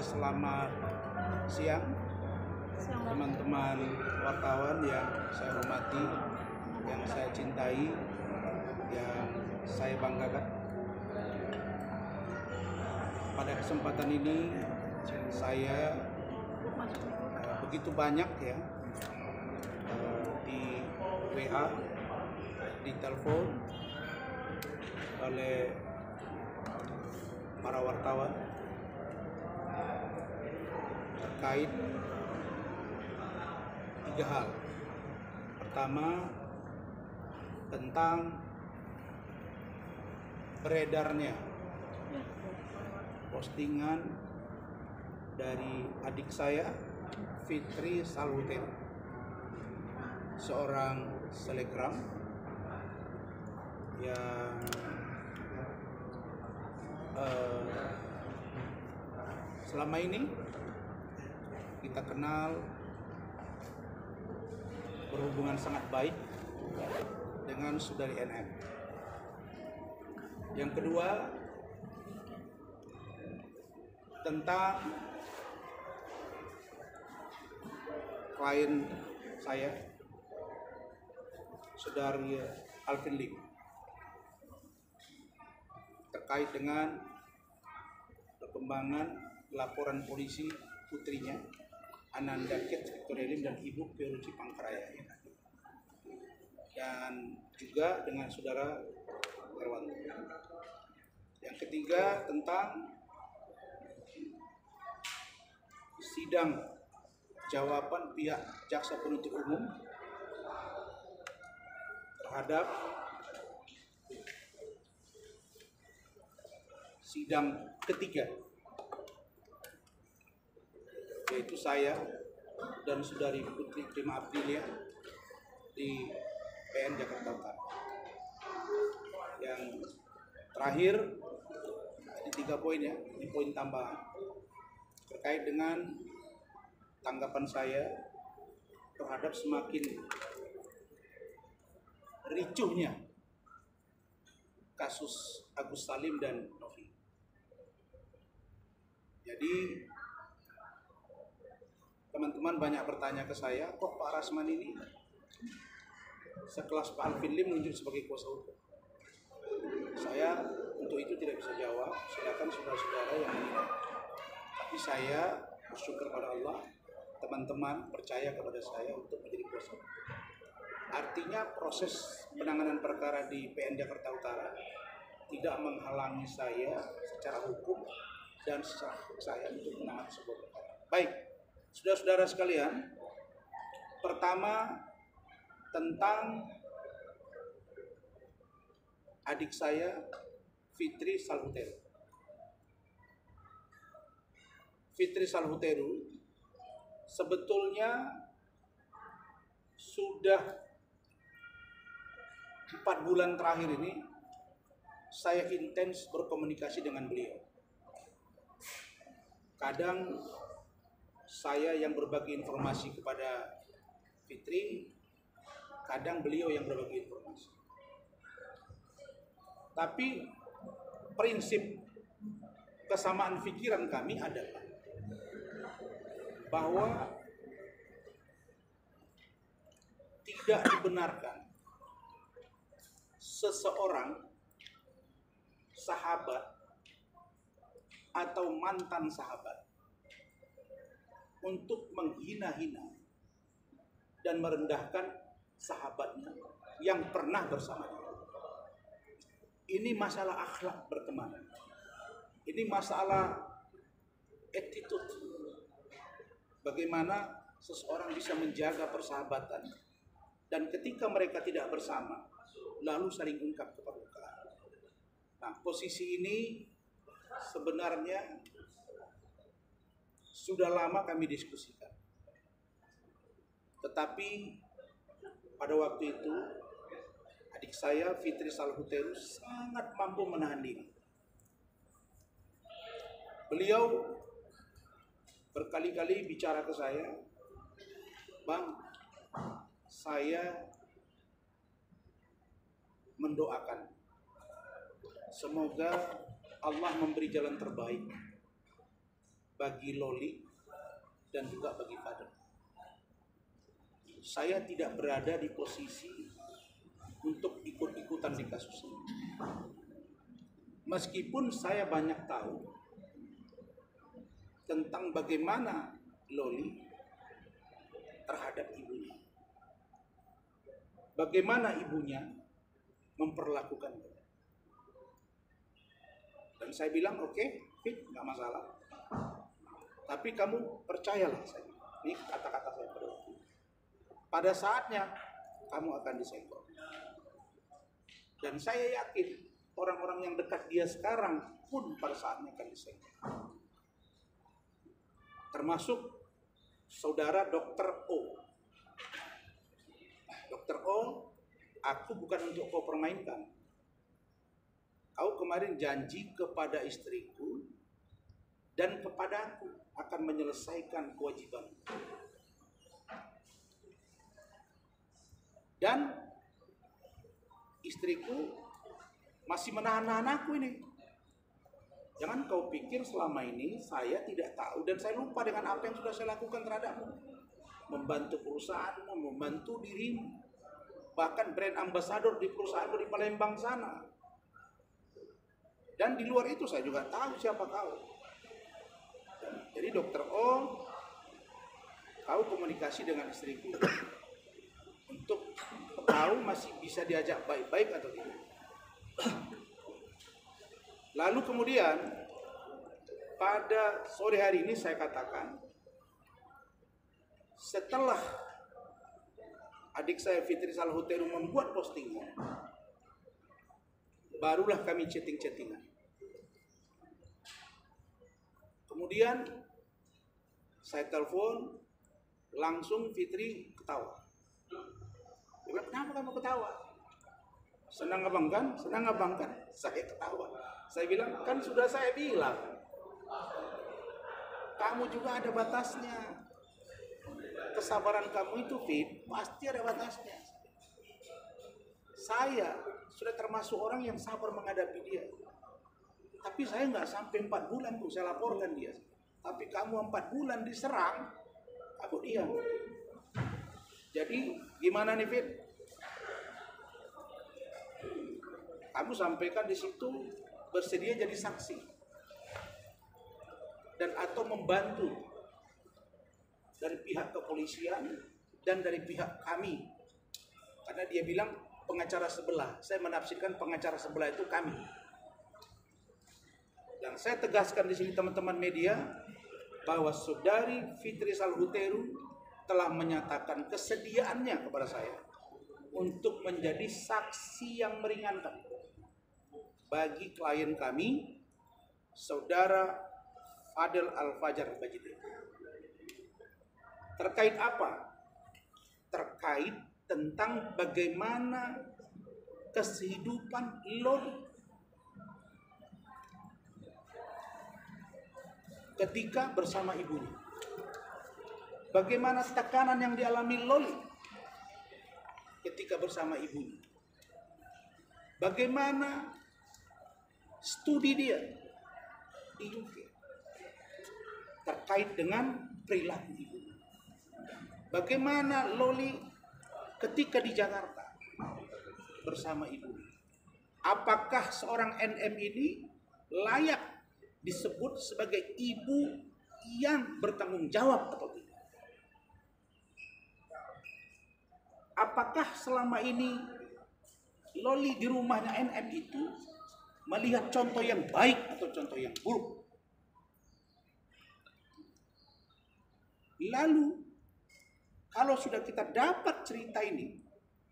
Selamat siang teman-teman wartawan yang saya hormati, yang saya cintai, yang saya banggakan. Pada kesempatan ini saya begitu banyak ya di WA, di telepon oleh para wartawan terkait 3 hal. Pertama, tentang beredarnya postingan dari adik saya, Fitri Salhutero, seorang selebgram yang selama ini kita kenal berhubungan sangat baik dengan saudari NN. Yang kedua, tentang klien saya, saudari Alvin Lim, terkait dengan perkembangan laporan polisi putrinya Ananda Kate Victoria Lim dan Ibu Peruci Pangkaraya, dan juga dengan saudara Herwanto. Yang ketiga, tentang sidang jawaban pihak jaksa penuntut umum terhadap sidang ketiga, yaitu saya dan saudari Putri Prima Aprilia di PN Jakarta Utara. Yang terakhir, ada 3 poin ya, ini poin tambahan terkait dengan tanggapan saya terhadap semakin ricuhnya kasus Agus Salim dan Novi. Jadi teman-teman banyak bertanya ke saya, kok Pak Rasman ini sekelas Pak Alvin Lim menunjuk sebagai kuasa hukum? Saya untuk itu tidak bisa jawab, silakan saudara-saudara yang menilai. Tapi saya bersyukur pada Allah, teman-teman percaya kepada saya untuk menjadi kuasa hukum. Artinya proses penanganan perkara di PN Jakarta Utara tidak menghalangi saya secara hukum dan secara saya untuk menangani sebuah perkara. Baik, saudara-saudara sekalian, pertama tentang adik saya Fitri Salhutero. Fitri Salhutero sebetulnya sudah 4 bulan terakhir ini saya intens berkomunikasi dengan beliau. Kadang saya yang berbagi informasi kepada Fitri, kadang beliau yang berbagi informasi. Tapi prinsip kesamaan pikiran kami adalah bahwa tidak dibenarkan seseorang, sahabat atau mantan sahabat untuk menghina-hina dan merendahkan sahabatnya yang pernah bersama dia. Ini masalah akhlak berteman. Ini masalah attitude. Bagaimana seseorang bisa menjaga persahabatan dan ketika mereka tidak bersama lalu saling ungkap keperlukan. Nah, posisi ini sebenarnya sudah lama kami diskusikan. Tetapi pada waktu itu adik saya Fitri Salhutero sangat mampu menahan diri. Beliau berkali-kali bicara ke saya, "Bang, saya mendoakan semoga Allah memberi jalan terbaik bagi Loli dan juga bagi Fadel. Saya tidak berada di posisi untuk ikut-ikutan di kasus ini. Meskipun saya banyak tahu tentang bagaimana Loli terhadap ibunya. Bagaimana ibunya memperlakukan dia. Dan saya bilang, oke, Fit, nggak masalah. Tapi kamu percayalah saya. Ini kata-kata saya pada waktu itu. Pada saatnya, kamu akan disenggol. Dan saya yakin, orang-orang yang dekat dia sekarang pun pada saatnya akan disenggol. Termasuk saudara Dr. O. Dr. O, aku bukan untuk kau permainkan. Kau kemarin janji kepada istriku dan kepadaku akan menyelesaikan kewajiban. Dan istriku masih menahan-nahan aku ini. Jangan kau pikir selama ini saya tidak tahu dan saya lupa dengan apa yang sudah saya lakukan terhadapmu. Membantu perusahaanmu, membantu dirimu. Bahkan brand ambassador di perusahaanmu di Palembang sana. Dan di luar itu saya juga tahu siapa kau. Jadi Dr. O, kau komunikasi dengan istriku untuk tahu masih bisa diajak baik-baik atau tidak. Lalu kemudian pada sore hari ini saya katakan, setelah adik saya Fitri Salhuteru membuat postingan, barulah kami chatting-chattingan. Kemudian saya telepon, langsung Fitri ketawa. Dia bilang, kenapa kamu ketawa? Senang abang kan? Senang abang kan? Saya ketawa. Saya bilang, kan sudah saya bilang, kamu juga ada batasnya. Kesabaran kamu itu, Fit, pasti ada batasnya. Saya sudah termasuk orang yang sabar menghadapi dia. Tapi saya nggak sampai 4 bulan tuh saya laporkan dia. Tapi kamu 4 bulan diserang, aku diam. Jadi gimana nih, Fit? Kamu sampaikan di situ bersedia jadi saksi dan atau membantu dari pihak kepolisian dan dari pihak kami. Karena dia bilang pengacara sebelah. Saya menafsirkan pengacara sebelah itu kami. Dan saya tegaskan di sini teman-teman media bahwa saudari Fitri Salhuteru telah menyatakan kesediaannya kepada saya untuk menjadi saksi yang meringankan bagi klien kami, saudara Fadel Al-Fajar Bajideh. Terkait apa? Terkait tentang bagaimana kehidupan Loli ketika bersama ibunya. Bagaimana tekanan yang dialami Loli ketika bersama ibunya. Bagaimana studi dia di UK terkait dengan perilaku ibunya. Bagaimana Loli ketika di Jakarta bersama ibunya. Apakah seorang NM ini layak disebut sebagai ibu yang bertanggung jawab atau tidak? Apakah selama ini Loli di rumahnya NM itu melihat contoh yang baik atau contoh yang buruk? Lalu kalau sudah kita dapat cerita ini,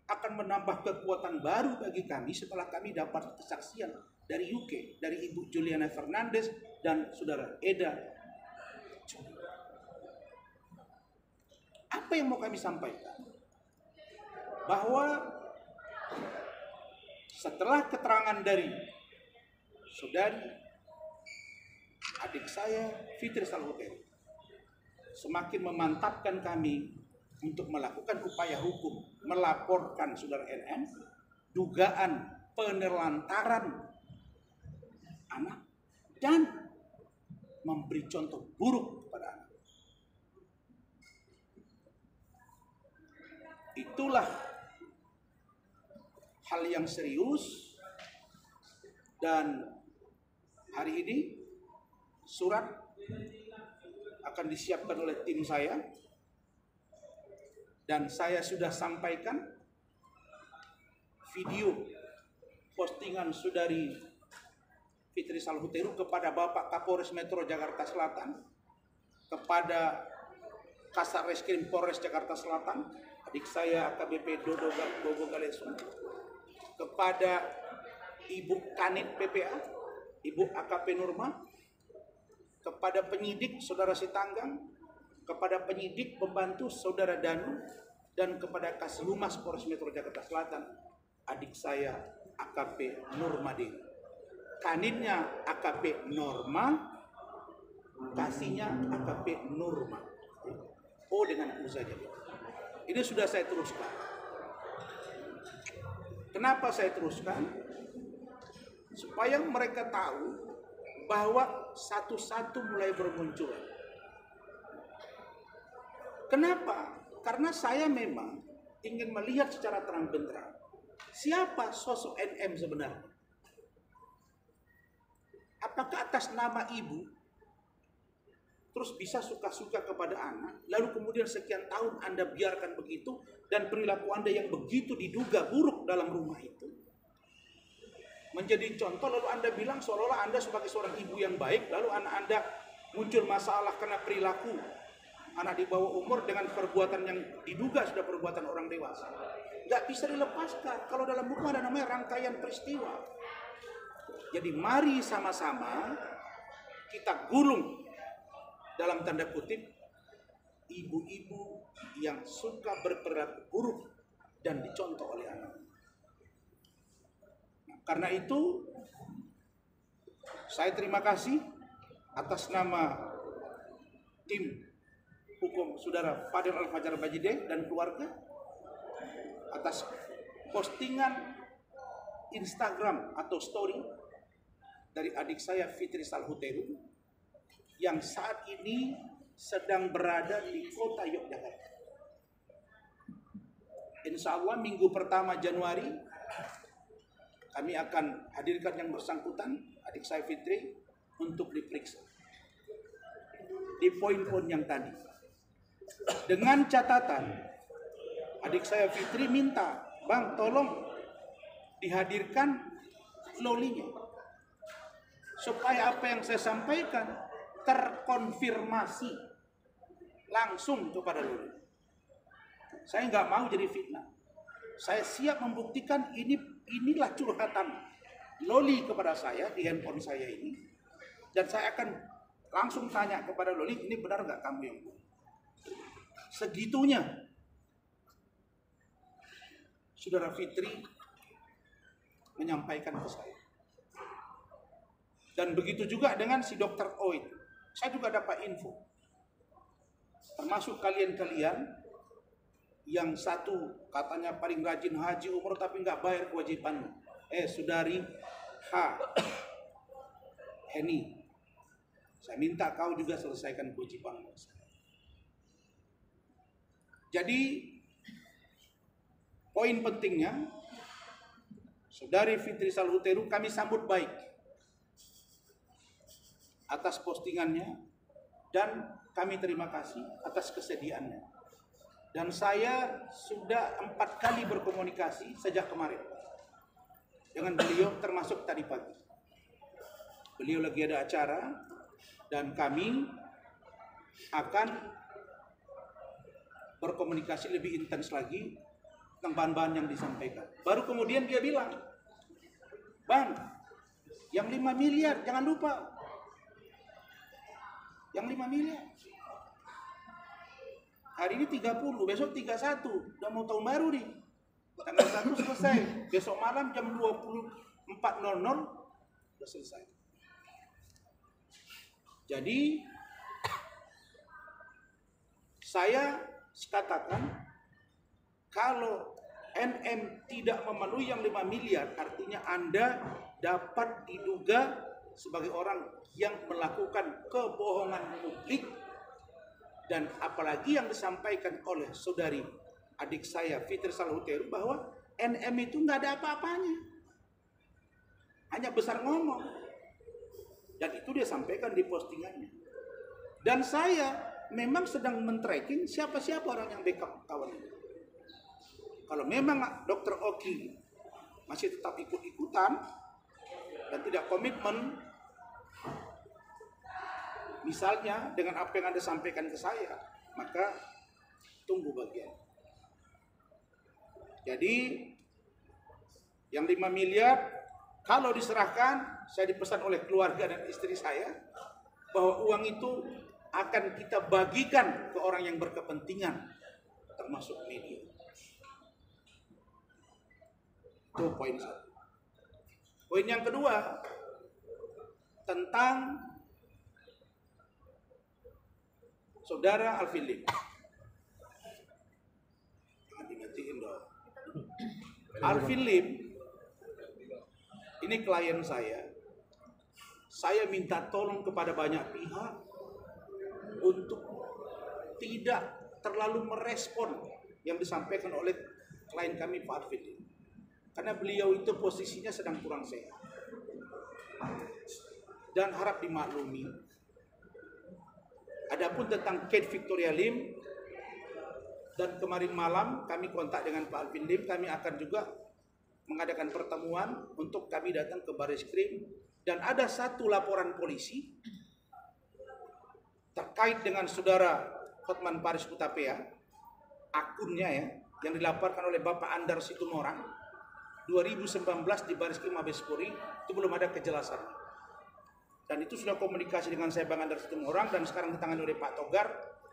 akan menambah kekuatan baru bagi kami setelah kami dapat kesaksian dari UK, dari Ibu Juliana Fernandes dan Saudara Eda. Apa yang mau kami sampaikan? Bahwa setelah keterangan dari saudari adik saya Fitri Salhuteru semakin memantapkan kami untuk melakukan upaya hukum, melaporkan saudara NN dugaan penelantaran anak dan memberi contoh buruk kepada anak. Itulah hal yang serius, dan hari ini surat akan disiapkan oleh tim saya, dan saya sudah sampaikan video postingan saudari Fitri Salhuteru kepada Bapak Kapolres Metro Jakarta Selatan, kepada Kasat Reskrim Polres Jakarta Selatan, adik saya AKBP Dodo Gogo Galesun, kepada Ibu Kanit PPA, Ibu AKP Nurma, kepada penyidik Saudara Sitanggang, kepada penyidik pembantu Saudara Danu, dan kepada Kashumas Polres Metro Jakarta Selatan, adik saya AKP Nurmadi. Kanitnya AKP Norma, kasihnya AKP Nurma. Oh, dengan U saja. Ini sudah saya teruskan. Kenapa saya teruskan? Supaya mereka tahu bahwa satu-satu mulai bermunculan. Kenapa? Karena saya memang ingin melihat secara terang-benderang siapa sosok NM sebenarnya. Apakah atas nama ibu terus bisa suka-suka kepada anak, lalu kemudian sekian tahun Anda biarkan begitu, dan perilaku Anda yang begitu diduga buruk dalam rumah itu menjadi contoh, lalu Anda bilang seolah-olah Anda sebagai seorang ibu yang baik, lalu anak Anda muncul masalah karena perilaku anak di bawah umur dengan perbuatan yang diduga sudah perbuatan orang dewasa. Nggak bisa dilepaskan. Kalau dalam hukum ada namanya rangkaian peristiwa. Jadi mari sama-sama kita gulung dalam tanda kutip ibu-ibu yang suka berperilaku buruk dan dicontoh oleh anak. Nah, karena itu saya terima kasih atas nama tim hukum Saudara Fadil Al-Fajar Bajide dan keluarga atas postingan Instagram atau story dari adik saya Fitri Salhuteru yang saat ini sedang berada di kota Yogyakarta. Insya Allah minggu pertama Januari kami akan hadirkan yang bersangkutan, adik saya Fitri, untuk diperiksa di poin-poin yang tadi. Dengan catatan, adik saya Fitri minta, Bang tolong dihadirkan lolinya, supaya apa yang saya sampaikan terkonfirmasi langsung kepada loli. Saya nggak mau jadi fitnah. Saya siap membuktikan inilah curhatan loli kepada saya di handphone saya ini, dan saya akan langsung tanya kepada loli, ini benar nggak kamu yang buat? Segitunya Saudara Fitri menyampaikan ke saya. Dan begitu juga dengan si Dr. Oid. Saya juga dapat info. Termasuk kalian-kalian yang satu katanya paling rajin haji umroh tapi nggak bayar kewajibannya. Saudari H. Heni, saya minta kau juga selesaikan kewajibanmu. Jadi poin pentingnya, Saudari Fitri Salhuteru kami sambut baik atas postingannya, dan kami terima kasih atas kesediaannya. Dan saya sudah 4 kali berkomunikasi sejak kemarin dengan beliau, termasuk tadi pagi. Beliau lagi ada acara, dan kami akan berkomunikasi lebih intens lagi tentang bahan-bahan yang disampaikan. Baru kemudian dia bilang, Bang, yang 5 miliar jangan lupa. Yang 5 miliar. Hari ini 30, besok 31. Udah mau tahun baru nih. Tanggal 1 selesai. Besok malam jam 24.00 udah selesai. Jadi saya katakan, kalau NM tidak memenuhi yang 5 miliar, artinya Anda dapat diduga sebagai orang yang melakukan kebohongan publik, dan apalagi yang disampaikan oleh saudari adik saya Fitri Salhuteru bahwa NM itu nggak ada apa-apanya, hanya besar ngomong, dan itu dia sampaikan di postingannya. Dan saya memang sedang men-tracking siapa-siapa orang yang backup kawan itu. Kalau memang Dr. Oki masih tetap ikut-ikutan dan tidak komitmen, misalnya dengan apa yang Anda sampaikan ke saya, maka tunggu bagian. Jadi yang 5 miliar kalau diserahkan, saya dipesan oleh keluarga dan istri saya bahwa uang itu akan kita bagikan ke orang yang berkepentingan, termasuk media. Itu poin satu. Poin yang kedua tentang saudara Alvin Lim. Jangan dimatiin dong. Alvin Lim ini klien saya. Saya minta tolong kepada banyak pihak untuk tidak terlalu merespon yang disampaikan oleh klien kami Pak Alvin Lim. Karena beliau itu posisinya sedang kurang sehat. Dan harap dimaklumi. Adapun tentang Kate Victoria Lim, dan kemarin malam kami kontak dengan Pak Alvin Lim, kami akan juga mengadakan pertemuan untuk kami datang ke Barreskrim, dan ada satu laporan polisi terkait dengan saudara Hotman Paris Hutapea, akunnya ya, yang dilaporkan oleh Bapak Andar Situmorang 2019 di Barreskrim Mabes Polri, itu belum ada kejelasan. Dan itu sudah komunikasi dengan saya Bang Andar Situmorang, dan sekarang ditangani oleh Pak Togar.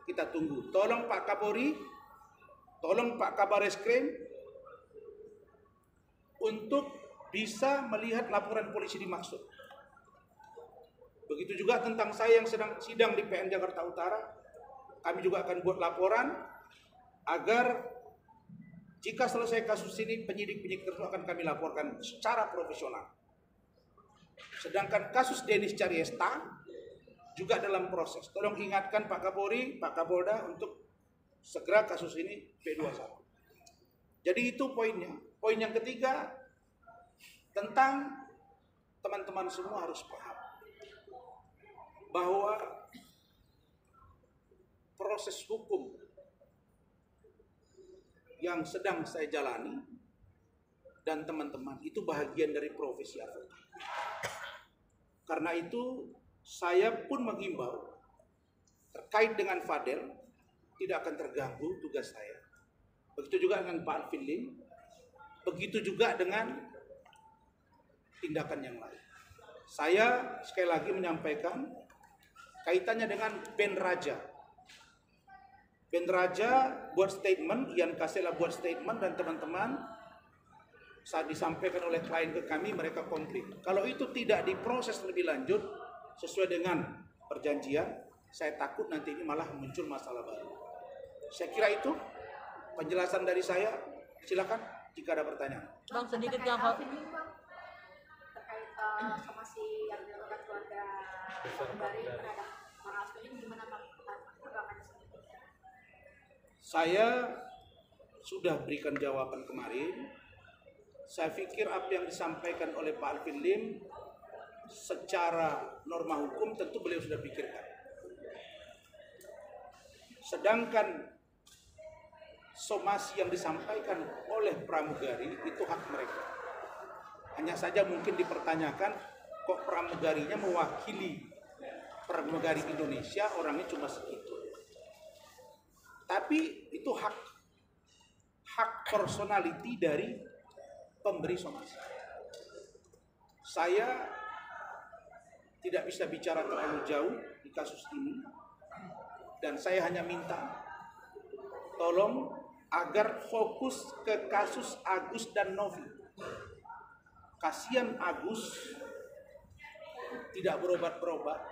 Kita tunggu. Tolong Pak Kapolri, tolong Pak Kabareskrim untuk bisa melihat laporan polisi dimaksud. Begitu juga tentang saya yang sedang sidang di PN Jakarta Utara, kami juga akan buat laporan agar jika selesai kasus ini, penyidik-penyidik tersebut akan kami laporkan secara profesional. Sedangkan kasus Denis Cariesta juga dalam proses. Tolong ingatkan Pak Kapolri, Pak Kapolda untuk segera kasus ini P21. Jadi itu poinnya. Poin yang ketiga tentang teman-teman semua harus paham bahwa proses hukum yang sedang saya jalani dan teman-teman itu bahagian dari profesi advokat. Karena itu saya pun mengimbau terkait dengan Fadel tidak akan terganggu tugas saya. Begitu juga dengan Pak Alvin Lim, begitu juga dengan tindakan yang lain. Saya sekali lagi menyampaikan kaitannya dengan Ben Raja. Ben Raja buat statement, Ian Kasela buat statement, dan teman-teman saat disampaikan oleh klien ke kami mereka komplit. Kalau itu tidak diproses lebih lanjut sesuai dengan perjanjian, saya takut nanti ini malah muncul masalah baru. Saya kira itu penjelasan dari saya. Silakan jika ada pertanyaan. Bang, sedikit yang terkait somasi yang dilakukan keluarga Bari terhadap Bang Alvin, gimana Bang? Saya sudah berikan jawaban kemarin. Saya pikir apa yang disampaikan oleh Pak Alvin Lim secara norma hukum tentu beliau sudah pikirkan. Sedangkan somasi yang disampaikan oleh pramugari itu hak mereka. Hanya saja mungkin dipertanyakan kok pramugarinya mewakili pramugari Indonesia, orangnya cuma segitu. Tapi itu hak personality dari pemberi somasi. Saya tidak bisa bicara terlalu jauh di kasus ini, dan saya hanya minta tolong agar fokus ke kasus Agus dan Novi. Kasihan Agus tidak berobat-berobat,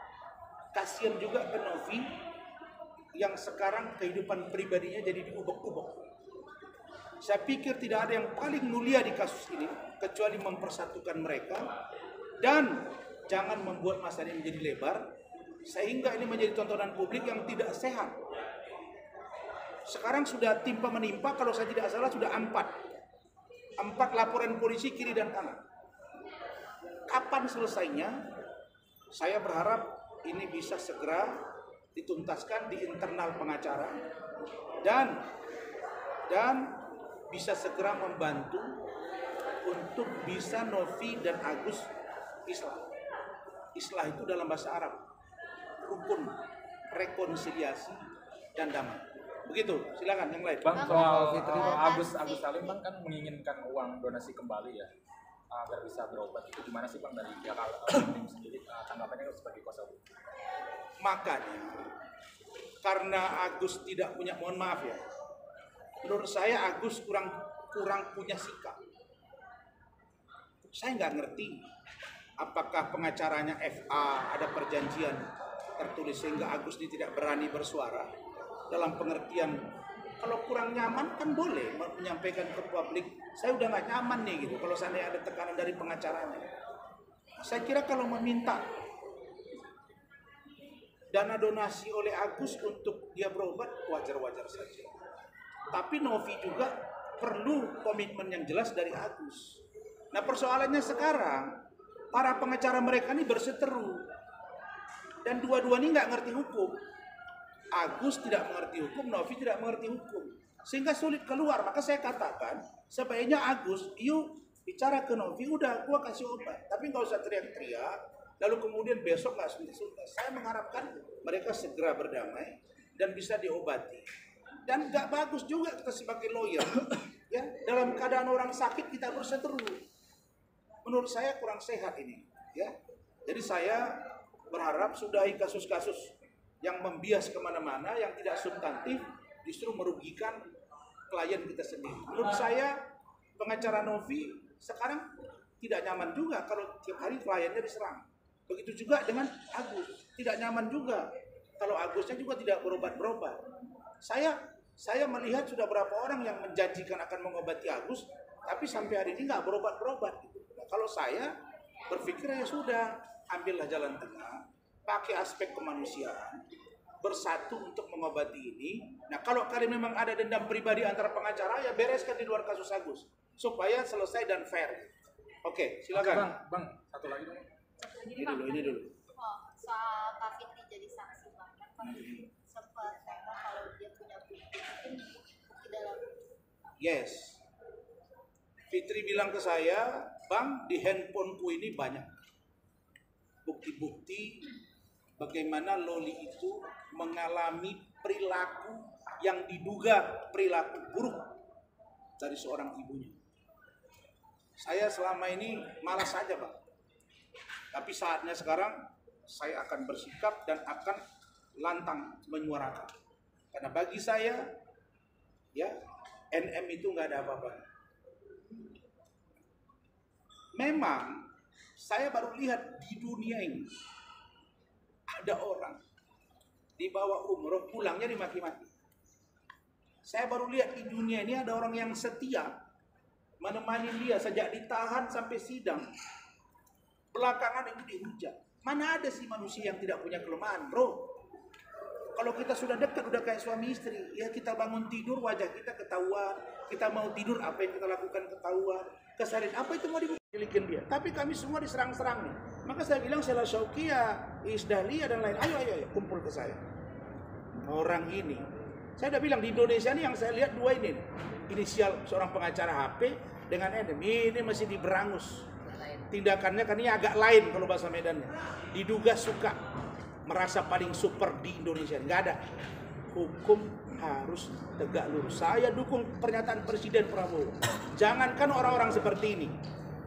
kasihan juga ke Novi yang sekarang kehidupan pribadinya jadi diubek-ubek. Saya pikir tidak ada yang paling mulia di kasus ini kecuali mempersatukan mereka dan jangan membuat masalah ini menjadi lebar sehingga ini menjadi tontonan publik yang tidak sehat. Sekarang sudah timpa menimpa, kalau saya tidak salah sudah 4 laporan polisi kiri dan kanan. Kapan selesainya? Saya berharap ini bisa segera dituntaskan di internal pengacara dan bisa segera membantu untuk bisa Novi dan Agus islah. Islah itu dalam bahasa Arab rukun, rekonsiliasi dan damai. Begitu, silakan yang lain. Bang, soal Fitri, Agus Salim Bang kan menginginkan uang donasi kembali ya agar bisa berobat. Itu gimana sih Bang dari pihak tim sendiri tanggapannya sebagai kuasa hukum? Makanya karena Agus tidak punya, mohon maaf ya, menurut saya Agus kurang punya sikap. Saya nggak ngerti apakah pengacaranya FA ada perjanjian tertulis sehingga Agus ini tidak berani bersuara dalam pengertian kalau kurang nyaman kan boleh menyampaikan ke publik saya udah nggak nyaman nih gitu kalau seandainya ada tekanan dari pengacaranya. Saya kira kalau meminta dana donasi oleh Agus untuk dia berobat wajar-wajar saja, tapi Novi juga perlu komitmen yang jelas dari Agus. Nah persoalannya sekarang para pengacara mereka ini berseteru dan dua-dua ini nggak ngerti hukum. Agus tidak mengerti hukum, Novi tidak mengerti hukum, sehingga sulit keluar. Maka saya katakan sebaiknya Agus, yuk bicara ke Novi, udah gua kasih obat, tapi nggak usah teriak-teriak. Lalu kemudian besok nggak suntik-suntik. Saya mengharapkan mereka segera berdamai dan bisa diobati. Dan nggak bagus juga kita sebagai lawyer, ya dalam keadaan orang sakit kita berseteru. Menurut saya kurang sehat ini, ya. Jadi saya berharap sudahi kasus-kasus yang membias kemana-mana, yang tidak substantif, justru merugikan klien kita sendiri. Menurut saya pengacara Novi sekarang tidak nyaman juga kalau tiap hari kliennya diserang. Begitu juga dengan Agus, tidak nyaman juga kalau Agusnya juga tidak berobat-berobat. Saya melihat sudah berapa orang yang menjanjikan akan mengobati Agus, tapi sampai hari ini nggak berobat-berobat. Nah, kalau saya berpikir ya sudah, ambillah jalan tengah, pakai aspek kemanusiaan, bersatu untuk mengobati ini. Nah kalau kalian memang ada dendam pribadi antara pengacara, ya bereskan di luar kasus Agus supaya selesai dan fair. Oke, silakan. Oke, Bang, satu lagi dong. Ini dulu. Oh, soal Kak Fitri jadi saksi Bang. Kan sempat ngomong kalau dia punya bukti dalam. Yes. Fitri bilang ke saya, Bang, di handphoneku ini banyak bukti-bukti bagaimana Loli itu mengalami perilaku yang diduga perilaku buruk dari seorang ibunya. Saya selama ini malas saja, Bang. Tapi saatnya sekarang saya akan bersikap dan akan lantang menyuarakan. Karena bagi saya, ya, NM itu nggak ada apa-apa. Memang saya baru lihat di dunia ini ada orang dibawa umroh pulangnya dimaki-maki. Saya baru lihat di dunia ini ada orang yang setia menemani dia sejak ditahan sampai sidang. Belakangan itu dihujat. Mana ada sih manusia yang tidak punya kelemahan, bro? Kalau kita sudah dekat, udah kayak suami istri, ya kita bangun tidur wajah kita ketahuan, kita mau tidur apa yang kita lakukan ketahuan, kesalahan apa itu mau dibuktikan dia. Tapi kami semua diserang-serang nih. Maka saya bilang Sela Syaukia, Iis Dahlia dan lain, ayo kumpul ke saya. Orang ini, saya udah bilang di Indonesia ini yang saya lihat dua ini, inisial seorang pengacara HP dengan NM, ini masih diberangus. Tindakannya kan ini agak lain kalau bahasa Medannya. Diduga suka merasa paling super di Indonesia. Nggak ada. Hukum harus tegak lurus. Saya dukung pernyataan Presiden Prabowo. Jangankan orang-orang seperti ini.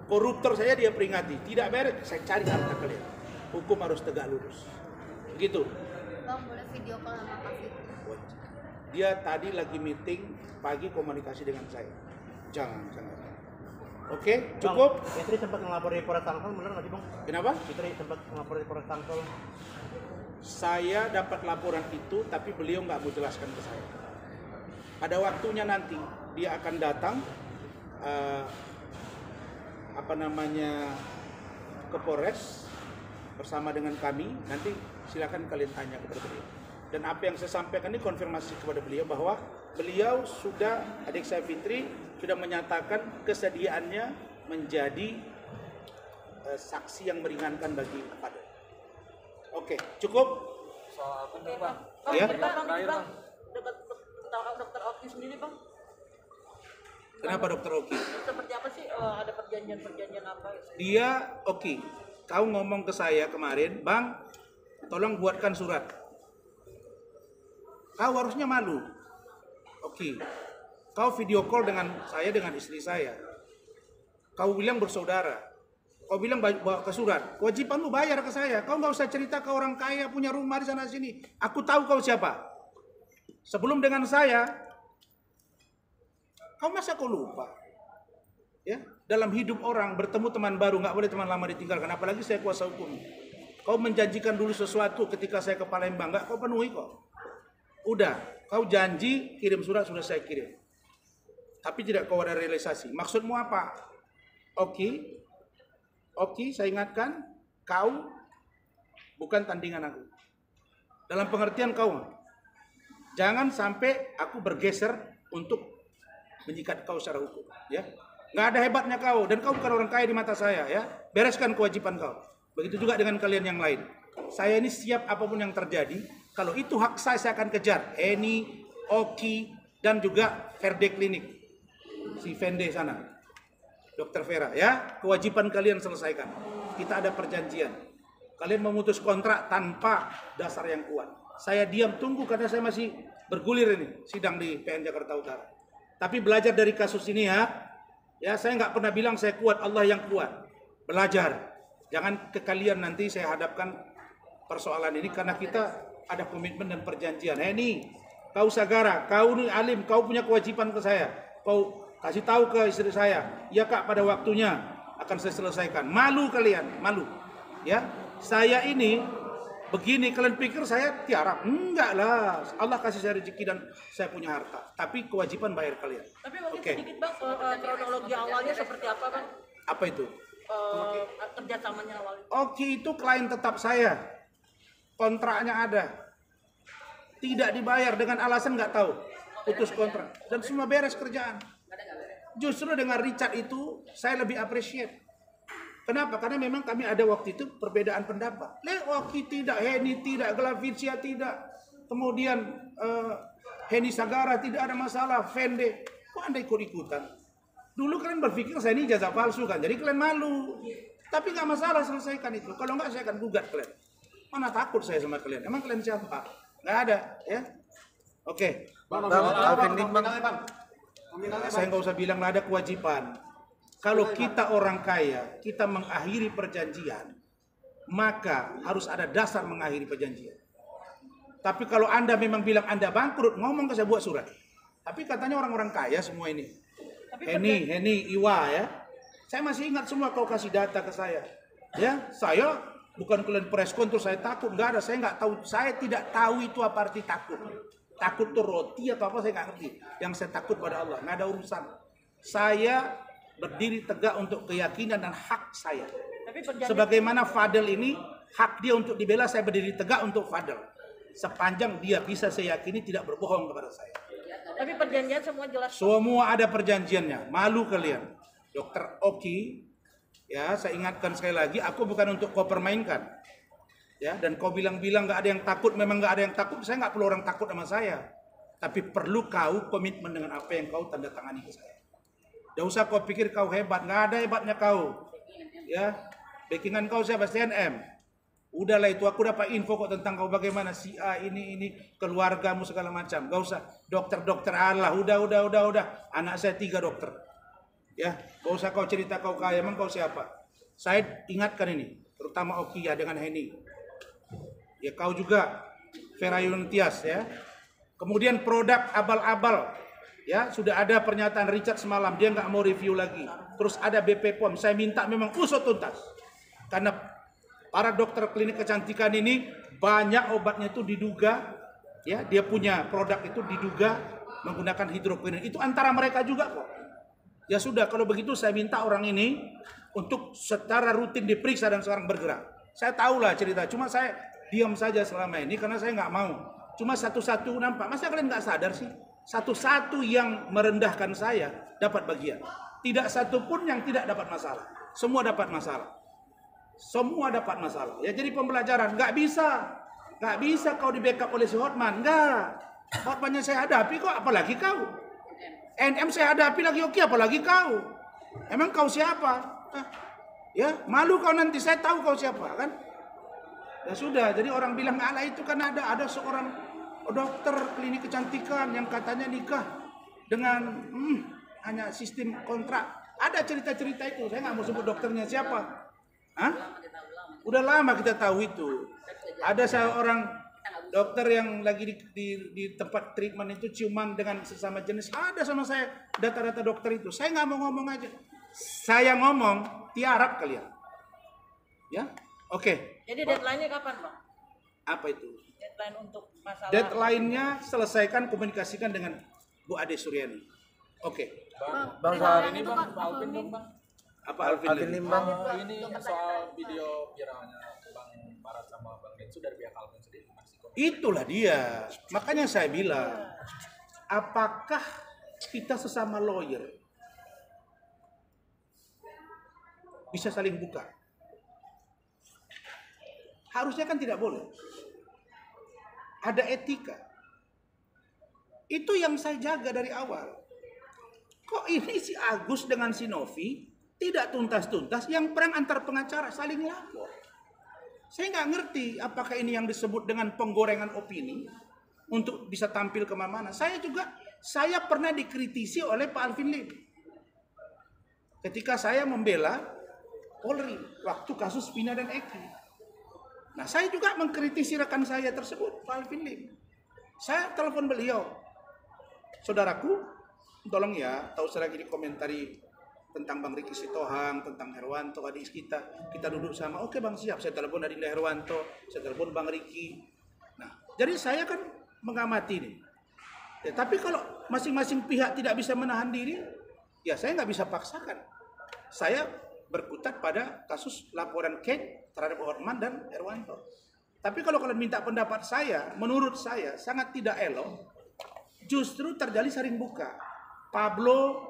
Koruptor saya dia peringati. Tidak beres, saya cari harta kalian. Hukum harus tegak lurus. Begitu. Bang, boleh video call sama Kak Fitri? Dia tadi lagi meeting, pagi komunikasi dengan saya. Jangan. Oke, cukup. Bang, Fitri sempat ngelapor di Polres Tangsel, benar nggak sih Bang? Kenapa? Fitri sempat ngelapor di Polres Tangsel. Saya dapat laporan itu, tapi beliau nggak mau jelaskan ke saya. Pada waktunya nanti dia akan datang, ke Polres bersama dengan kami. Nanti silakan kalian tanya kepada beliau. Dan apa yang saya sampaikan ini konfirmasi kepada beliau bahwa beliau sudah, adik saya Fitri sudah menyatakan kesediaannya menjadi saksi yang meringankan bagi Fadel. Oke, cukup? Soal bener bang. Ya? Terakhir bang. Dokter Oki sendiri bang, Kenapa Dokter Oki? seperti apa sih, ada perjanjian apa? Dia, Oki, kau ngomong ke saya kemarin, Bang, tolong buatkan surat. Kau harusnya malu. Oki, kau video call dengan saya, dengan istri saya. Kau bilang bersaudara. Kau bilang bawa ke surat. Kewajiban lu bayar ke saya. Kau nggak usah cerita ke orang kaya punya rumah di sana sini. Aku tahu kau siapa. Sebelum dengan saya, kau masa kau lupa? Ya, dalam hidup orang bertemu teman baru nggak boleh teman lama ditinggalkan. Apalagi saya kuasa hukum. Kau menjanjikan dulu sesuatu ketika saya ke Palembang, nggak kau penuhi kok. Udah, kau janji kirim surat sudah saya kirim. Tapi tidak kau ada realisasi. Maksudmu apa? Oke, saya ingatkan, kau bukan tandingan aku. Dalam pengertian kau, jangan sampai aku bergeser untuk menyikat kau secara hukum. Ya, nggak ada hebatnya kau dan kau bukan orang kaya di mata saya. Ya, bereskan kewajiban kau. Begitu juga dengan kalian yang lain. Saya ini siap apapun yang terjadi. Kalau itu hak saya akan kejar. Eni, Oki, dan juga Verde Klinik. Si Vende sana. Dokter Vera, ya. Kewajiban kalian selesaikan. Kita ada perjanjian. Kalian memutus kontrak tanpa dasar yang kuat. Saya diam tunggu karena saya masih bergulir ini. Sidang di PN Jakarta Utara. Tapi belajar dari kasus ini ya. Ya, saya nggak pernah bilang saya kuat, Allah yang kuat. Belajar. Jangan ke kalian nanti saya hadapkan persoalan ini karena kita ada komitmen dan perjanjian. Ini, kau Sagara, kau ini alim, kau punya kewajiban ke saya. Kau kasih tahu ke istri saya, ya Kak, pada waktunya akan saya selesaikan. Malu kalian, malu. Ya, saya ini begini, kalian pikir saya tiarap? Enggak lah. Allah kasih saya rezeki dan saya punya harta. Tapi kewajiban bayar kalian. Tapi mungkin Oke. sedikit bang, kronologi awalnya seperti apa bang? Apa itu? Kerjasamanya awalnya. Oki itu klien tetap saya. Kontraknya ada. Tidak dibayar dengan alasan nggak tahu. Putus kontrak. Dan semua beres kerjaan. Justru dengan Richard itu saya lebih appreciate. Kenapa? Karena memang kami ada waktu itu perbedaan pendapat. Oki tidak, Heni tidak, Glavicia tidak. Kemudian Heni Sagara tidak ada masalah. Vende. Kok Anda ikut-ikutan? Dulu kalian berpikir saya ini ijazah palsu kan. Jadi kalian malu. Tapi nggak masalah, selesaikan itu. Kalau nggak saya akan gugat kalian. Mana takut saya sama kalian? Emang kalian siapa? Nggak ada, ya. Oke. Saya nggak usah bilang nggak ada kewajiban. Kalau kita orang kaya, kita mengakhiri perjanjian, maka harus ada dasar mengakhiri perjanjian. Tapi kalau Anda memang bilang Anda bangkrut, ngomong ke saya buat surat. Tapi katanya orang-orang kaya semua ini. Heni, Iwa ya. Saya masih ingat semua kau kasih data ke saya. Ya, saya bukan kalian press con terus saya takut, nggak ada, saya nggak tahu, saya tidak tahu itu apa arti takut. Takut tuh roti atau apa saya nggak ngerti. Yang saya takut pada Allah, nggak ada urusan. Saya berdiri tegak untuk keyakinan dan hak saya. Tapi perjanjian, Sebagaimana Fadel ini hak dia untuk dibela, saya berdiri tegak untuk Fadel. Sepanjang dia bisa saya yakini tidak berbohong kepada saya. tapi perjanjian semua jelas. Semua ada perjanjiannya. Malu kalian. Dokter Oki, ya saya ingatkan sekali lagi, aku bukan untuk kau permainkan. Ya, dan kau bilang-bilang nggak ada yang takut, memang nggak ada yang takut. Saya nggak perlu orang takut sama saya. Tapi perlu kau komitmen dengan apa yang kau tanda tangani ke saya. Tidak usah kau pikir kau hebat, nggak ada hebatnya kau. Ya, backingan kau siapa? CNM. Udahlah itu aku dapat info kok tentang kau bagaimana si A ini keluargamu segala macam. Gak usah dokter Allah. Udah. Anak saya 3 dokter. Ya, gak usah kau cerita kau kaya. Emang kau siapa? Saya ingatkan ini, terutama Oki ya dengan Heni. Ya kau juga Vera Yuntias ya. Kemudian produk abal-abal. Ya, sudah ada pernyataan Richard semalam dia nggak mau review lagi. Terus ada BP POM. Saya minta memang usut tuntas. Karena para dokter klinik kecantikan ini banyak obatnya itu diduga, ya dia punya produk itu diduga menggunakan hidroquinone. Itu antara mereka juga kok. Ya sudah, kalau begitu saya minta orang ini untuk secara rutin diperiksa dan sekarang bergerak. Saya tahulah cerita, cuma saya diam saja selama ini karena saya nggak mau. Cuma satu-satu nampak. Masa kalian nggak sadar sih? Satu-satu yang merendahkan saya dapat bagian. Tidak satu pun yang tidak dapat masalah. Semua dapat masalah. Semua dapat masalah. Ya jadi pembelajaran. Nggak bisa kau di backup oleh si Hotman. Nggak. Hotmannya saya hadapi kok, apalagi kau. NM saya hadapi lagi, oke, apalagi kau. Emang kau siapa? Ya, malu kau nanti, saya tahu kau siapa kan. Ya sudah, jadi orang bilang ala itu kan ada seorang dokter klinik kecantikan yang katanya nikah dengan hanya sistem kontrak. Ada cerita-cerita itu, saya nggak mau sebut dokternya siapa. Hah? Udah lama kita tahu itu. Ada seorang dokter yang lagi di tempat treatment itu ciuman dengan sesama jenis. Ada sama saya data-data dokter itu. Saya nggak mau ngomong aja. Saya ngomong tiarap kalian. Ya, oke. Jadi deadline-nya kapan, Bang? Apa itu? Deadline untuk masalah. Deadline-nya selesaikan komunikasikan dengan Bu Ade Suryani. Oke. Bang hari ini Bang, Alvin dong Bang. Apa Alvin Lim? Ini soal video viralnya Bang Barat sama Bang Densu dari pihak Alvin sendiri. Itulah dia. Makanya saya bilang, apakah kita sesama lawyer bisa saling buka? Harusnya kan tidak boleh. Ada etika. Itu yang saya jaga dari awal. Kok ini si Agus dengan si Novi tidak tuntas-tuntas, yang perang antar pengacara saling lapor. Saya nggak ngerti apakah ini yang disebut dengan penggorengan opini untuk bisa tampil kemana-mana. Saya pernah dikritisi oleh Pak Alvin Lim ketika saya membela Polri waktu kasus Vina dan Eki. Nah, saya juga mengkritisi rekan saya tersebut, Pak Alvin Lim. Saya telepon beliau, saudaraku, tolong ya, tahu saya lagi dikomentari tentang Bang Riki Sitohang, tentang Herwanto, adik kita duduk sama. Oke Bang, siap. Saya telepon Adinda Herwanto, saya telepon Bang Riki. Nah, jadi saya kan mengamati nih. Ya, tapi kalau masing-masing pihak tidak bisa menahan diri, ya saya nggak bisa paksakan. Saya berkutat pada kasus laporan Kate terhadap Hotman dan Herwanto. Tapi kalau kalian minta pendapat saya, menurut saya sangat tidak elok, justru terjadi saling buka. Pablo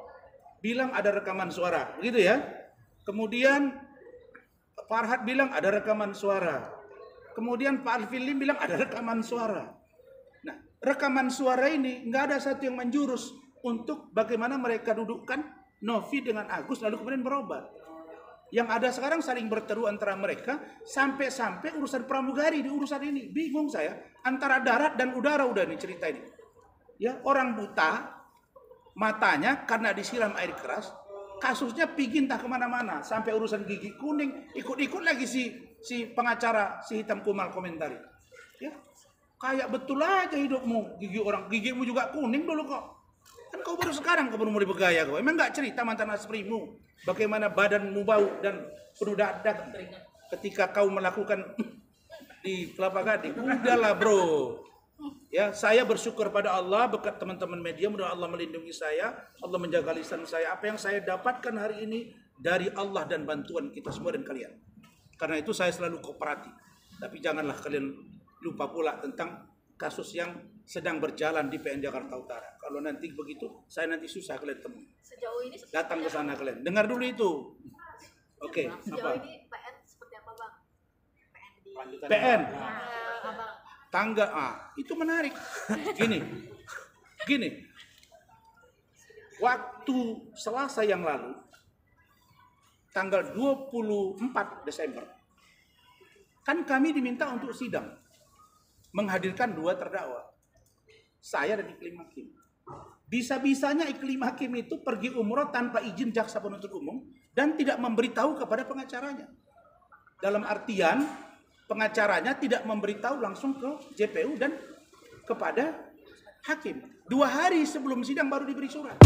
bilang ada rekaman suara, begitu ya. Kemudian Farhad bilang ada rekaman suara. Kemudian Pak Alvin Lim bilang ada rekaman suara. Nah, rekaman suara ini nggak ada satu yang menjurus untuk bagaimana mereka dudukkan Novi dengan Agus lalu kemudian berobat. Yang ada sekarang saling berteru antara mereka sampai-sampai urusan pramugari di urusan ini. Bingung saya, antara darat dan udara udah nih cerita ini. Ya, orang buta matanya karena disiram air keras, kasusnya pergi entah kemana-mana sampai urusan gigi kuning, ikut-ikut lagi si pengacara si hitam kumal komentari. Ya, kayak betul aja hidupmu, gigimu juga kuning dulu kok. Kan kau baru sekarang kau baru mulai bergaya kau. Emang nggak cerita mantan asprimu bagaimana badanmu bau dan penuh dadak ketika kau melakukan di Kelapa Gading? Udahlah bro. Ya, saya bersyukur pada Allah berkat teman-teman media, mudah Allah melindungi saya, Allah menjaga lisan saya. Apa yang saya dapatkan hari ini dari Allah dan bantuan kita semua dan kalian. Karena itu saya selalu kooperatif. Tapi janganlah kalian lupa pula tentang kasus yang sedang berjalan di PN Jakarta Utara. Kalau nanti begitu, saya nanti susah kalian temui. Sejauh ini Datang ke sana kalian. Dengar dulu itu. Oke, sejauh apa? ini PN seperti apa Bang? PN di PN. Abang. Tangga, itu menarik. Gini. Waktu Selasa yang lalu, tanggal 24 Desember, kan kami diminta untuk sidang, menghadirkan 2 terdakwa, saya dan Iklim Hakim. Bisa-bisanya Iklim Hakim itu pergi umroh tanpa izin jaksa penuntut umum dan tidak memberitahu kepada pengacaranya. Dalam artian pengacaranya tidak memberitahu langsung ke JPU dan kepada hakim. 2 hari sebelum sidang baru diberi surat.